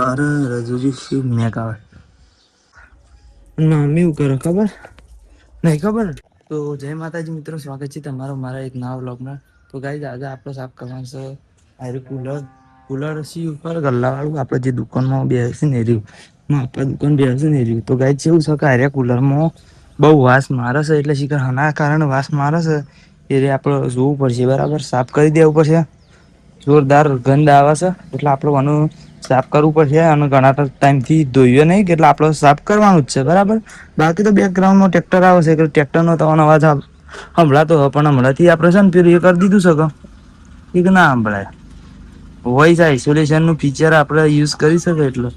અરે રજૂજી શિવ મેક આવે ના મેં એવું કરે ખબર નહીં ખબર તો જય માતાજી મિત્રો સ્વાગત છે તમારો મારા એક નવા વ્લોગમાં. તો ગાઈઝ આજે આપણે સાફ કરવાનું છે આ કુલર સી ઉપર ગલ્લા વાળું આપણે જે દુકાનમાં બેસે ને રહ્યું આપણે દુકાન બેસે ને રહ્યું તો ગાઈઝ એવું છે કે આ કુલરમાં બહુ વાસ મારે છે એટલે શીખર આના કારણે વાસ મારે છે એ આપણે જોવું પડશે બરાબર સાફ કરી દેવું પડશે. જોરદાર ગંધ આવે છે એટલે આપણે આનું સાફ કરવું પડશે અને ઘણા ટાઈમથી ધોઈએ નહીં એટલે આપણે સાફ કરવાનું જ છે બરાબર. બાકી તો બેકગ્રાઉન્ડમાં ટ્રેક્ટર આવે છે એટલે ટ્રેક્ટરનો તો અવાજ હમણાં તો પણ હમણાંથી આપણે છે ને પેલું એ કરી દીધું છે કે ના સંભળાય વોઇસ આઇસોલેશન નું ફીચર આપણે યુઝ કરી શકીએ એટલે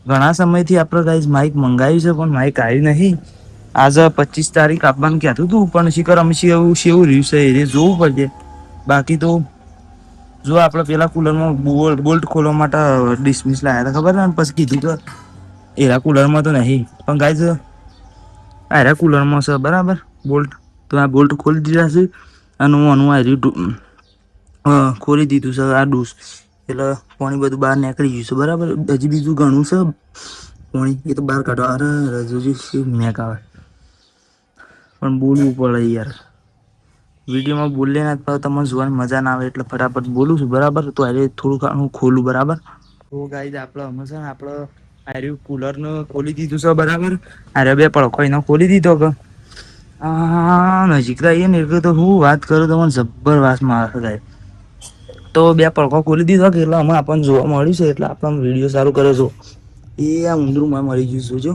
ઘણા સમયથી આપણે ગાઈઝ માઇક મંગાવ્યું છે પણ માઇક આવ્યું નહીં. આજે 25 તારીખ આપવાનું કહેતું હતું પણ શીખર અમે એવું રહ્યું છે એ જોવું પડશે. બાકી તો જો આપણે પેલા કુલરમાં બોલ્ટ ખોલવા માટે ડિસમિસ લાવ્યા હતા ખબર ને પછી કીધું તો એરા કુલરમાં તો નહીં પણ ગાઈઝ આરા કુલરમાં છે બરાબર બોલ્ટ તો આ બોલ્ટ ખોલી દીધા છે અને હું આનું ખોલી દીધું છે આ ડૂસ એટલે પાણી બધું બહાર નીકળી ગયું છે બરાબર. હજી બીજું ઘણું છે પાણી એ તો બહાર કાઢવા અરે રજૂજી મેક આવે પણ બોલવું પડે યાર. વિડીયોમાં બોલે ના તો તમને જોવાની મજા ના આવે એટલે ફટાફટ બોલું છું બરાબર. તો આજે થોડુંક હું ખોલું બરાબર. તો ગાઈઝ આપણે અમે છે ને આપણે આર્યું કુલરનું ખોલી દીધું છે બરાબર. અરે બે પડખો એનો ખોલી દીધો કે નજીક આવીએ ને એટલે તો હું વાત કરું તમને જબ્બર વાસ મારે છે. તો બે પડખો ખોલી દીધો કે એટલે અમે આપણને જોવા મળ્યું છે એટલે આપણે વિડીયો સારું કરે છો. એ આ ઊંદરું મરી ગયું છું જો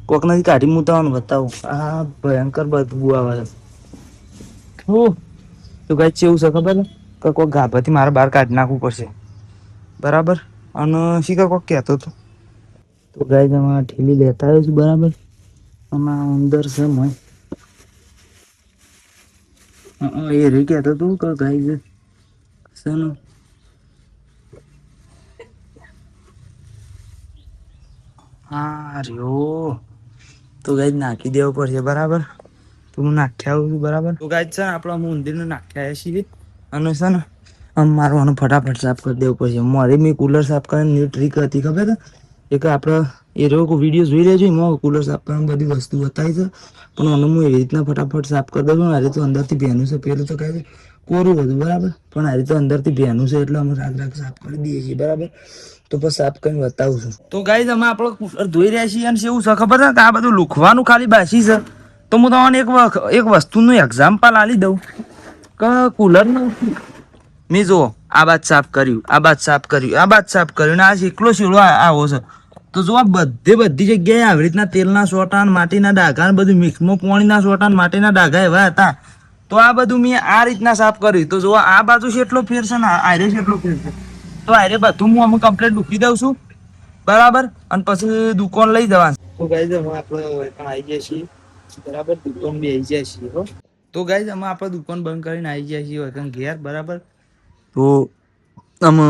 કોક નથી કાઢી મૂકવાનું બતાવું આ ભયંકર બદબુ આવે છે. તો ગાઈઝ એવું છે ખબર કે કોઈ ગાભાથી મારે બહાર કાઢી નાખવું પડશે બરાબર. અને શીખર કોક કહેતો હતો તો ગાઈઝ અમે ઠેલી લેતા આવ્યો છું બરાબર. આમાં અંદર છે એ રે કહેતો તું કે ગાઈઝ છે ને હા રહ્યો તો ગાઈઝ નાખી દેવો પડશે બરાબર. તો હું નાખ્યા આવું છું બરાબર. તો ગાઈઝ છે ને આપણે અમે ઊંધીને નાખ્યા આવ્યા છીએ અને છે ને આમ મારવાનું ફટાફટ સાફ કરી દેવું પડશે. મારે મેં કુલર સાફ કરવાની ટ્રીક હતી ખબર એક આપણે એ લોકો વિડીયો જોઈ લેજો એમાં કુલર સાફ કરવાની બધી વસ્તુ બતાવી છે પણ આને હું એવી રીતના ફટાફટ સાફ કરી દઉં છું. આજે તો અંદરથી ભેનું છે પેલું તો કાંઈ કોરું હતું બરાબર પણ આજે તો અંદરથી ભેનું છે એટલે અમે રાખ સાફ કરી દઈએ છીએ બરાબર. તો બસ સાફ કરીને બતાવું છું. તો ગાઈઝ અમે આપણો કુલર ધોઈ રહ્યા છીએ અને એવું છે ખબર છે કે આ બધું લુખવાનું ખાલી બાકી છે. તો હું તમને એક વસ્તુનું એક્ઝામ્પલ આપી દઉં કે કુલરનું મેં જુઓ આ બાદ સાફ કર્યું આ બાદ સાફ કર્યું આ બાદ સાફ કર્યું ને આ એકલો શેડો આવો છે. તો જો આ બધી જગ્યાએ આવી રીતના તેલના સોટા માટીના ડાઘા બધું મિક્સમાં પાણીના સોટા માટીના ડાઘા એવા હતા. તો આ બધું મેં આ રીતના સાફ કર્યું તો જો આ બાજુ છે એટલો ફેર છે ને આરે છે એટલો ફેર છે. તો આરે બધું હું અમુક કમ્પ્લીટ મૂકી દઉં છું બરાબર અને પછી દુકાન લઈ જવાનું. તો ગાઈઝ અમે આપણે પણ આવી જાય છીએ બરાબર. દુકાન બી આવી જાય છીએ હો. તો ગાઈઝ અમે આપણે દુકાન બંધ કરીને આવી જાય છીએ ઘેર બરાબર. તો અમે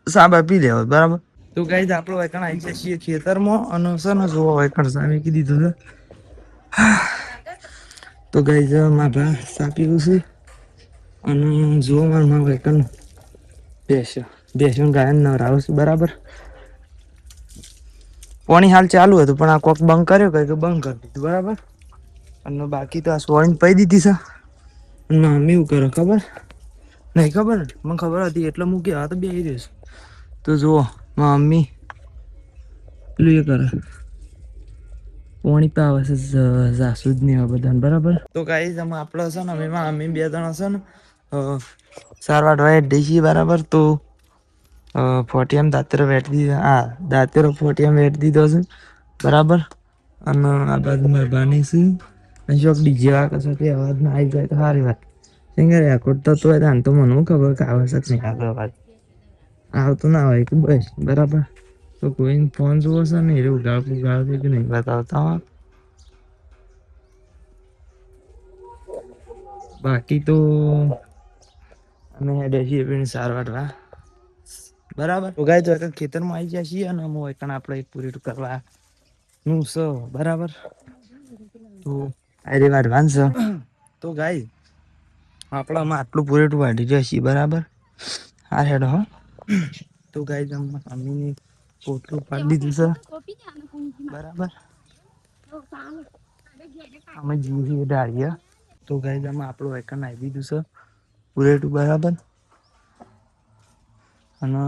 સાબા પી લેવા બરાબર. તો ગાઈઝ આપણે વાયકણ આવી જાય છીએ ખેતરમાં અને છે ને જોવા વાયકણ સામે કીધી દીધું છે. તો ગાઈઝ મારા સાપી ગયું છે અને જોવા મારા વાયકણ બેસ્યો ગાયન નવરાવું છું બરાબર. પાણી હાલ ચાલુ હતું પણ આ કોક બંધ કર્યો કે બંધ કરી દીધું બરાબર. અને બાકી તો આ સોળીને પઈ દીધી છે ના અમે એવું કરે ખબર નહીં ખબર મને ખબર હતી એટલે મૂકી આ તો બેસી રહીશ. તો જુઓ મમ્મી પેલું એ કરે પાણી તો આવે છે જાસૂદ ને એવા બધા બરાબર. તો ગાઈઝ અમે આપણે છે ને અમે બે જણા છે ને સારવાર છીએ બરાબર. તો ફોટિયામાં દાંતરો વેઠી દીધા દાંતરો ફોટિયામાં વેઠી દીધો છે બરાબર. અને આ બાજુ મારી બાની છે શોક ડીજે વાગે છે અવાજ ના આવી જાય તો સારી વાત સિંગર રેકોર્ડ તો હોય તો મને ખબર કે આવશ્યક નહીં આગળ અવાજ આવતું ના હોય કે બસ બરાબર. તો કોઈ ફોન જોવો છે ને એ ઉગાડતું કે નહીં બતાવતા. બાકી તો અમે હેડે સારવાર બરાબર. તો ગાઈઝ તો ખેતરમાં આવી જાય છીએ અને આપણે પૂરી કરવા નું સો બરાબર. તો આ વાઢવાનું છે તો ગાઈઝ આપણામાં આટલું પૂરેટું વાઢી જાય છીએ બરાબર. હા હેડો હો તો ગાઈસ અમે પોટલું પાડી દીધું છે બરાબર. અમે જીવી ડાળીએ તો ગાઈસ અમે આપણું વેકન આવી દીધું છે પૂરેટું બરાબર. અને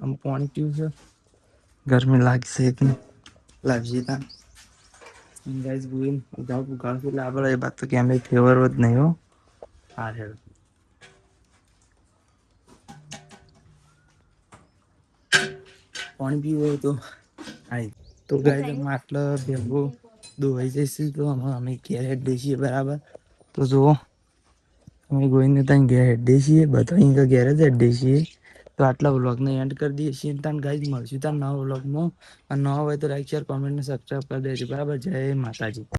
આમ પાણી પીવું છે ગરમી લાગશે કે લાગશે તા ગાઈસ બોલ ઉધાવ ઉગાવ એટલે આપણે એ વાત તો કેમ ફેવર જ નહીં હો. હા છે પાણી પીવું હોય તો આય તો ગાઈસ અમે આટલા ભેગું દોવાઈ જઈશું તો અમે ઘેર હેડે છીએ બરાબર. તો જુઓ અમે ગોઈને ત્યાં ઘેર હેડે છીએ બધા અહીં ઘેર જ હેડે છીએ. તો આટલા વ્લોગને એન્ડ કરી દઈએ છીએ તાન ગાઈસ મળશું તાન નવા વ્લોગમાં અને નવા હોય તો લાઈક શેર કોમેન્ટ ને સબસ્ક્રાઈબ કરી દેજો બરાબર. જય માતાજી.